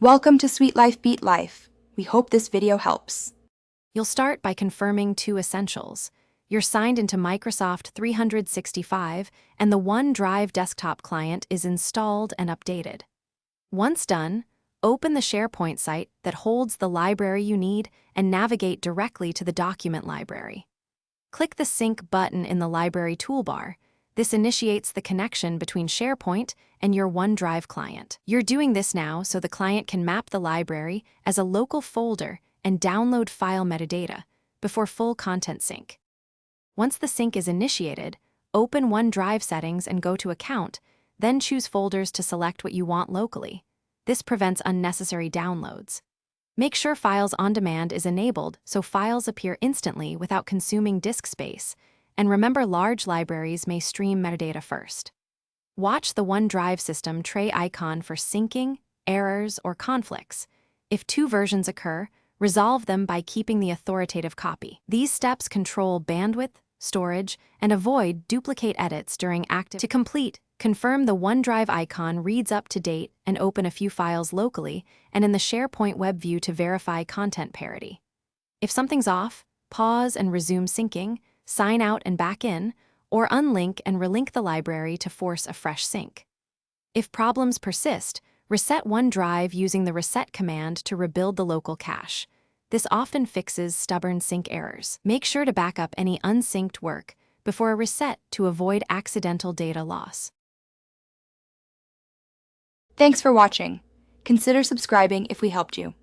Welcome to Sweet Life Beat Life. We hope this video helps. You'll start by confirming two essentials. You're signed into Microsoft 365 and the OneDrive desktop client is installed and updated. Once done, open the SharePoint site that holds the library you need and navigate directly to the document library. Click the Sync button in the library toolbar. This initiates the connection between SharePoint and your OneDrive client. You're doing this now so the client can map the library as a local folder and download file metadata before full content sync. Once the sync is initiated, open OneDrive settings and go to Account, then choose folders to select what you want locally. This prevents unnecessary downloads. Make sure Files on Demand is enabled so files appear instantly without consuming disk space, and remember large libraries may stream metadata first. Watch the OneDrive system tray icon for syncing, errors, or conflicts. If two versions occur, resolve them by keeping the authoritative copy. These steps control bandwidth, storage, and avoid duplicate edits during active. To complete, confirm the OneDrive icon reads up to date and open a few files locally and in the SharePoint web view to verify content parity. If something's off, pause and resume syncing, sign out and back in, or unlink and relink the library to force a fresh sync. If problems persist, reset OneDrive using the reset command to rebuild the local cache. This often fixes stubborn sync errors. Make sure to back up any unsynced work before a reset to avoid accidental data loss. Thanks for watching. Consider subscribing if we helped you.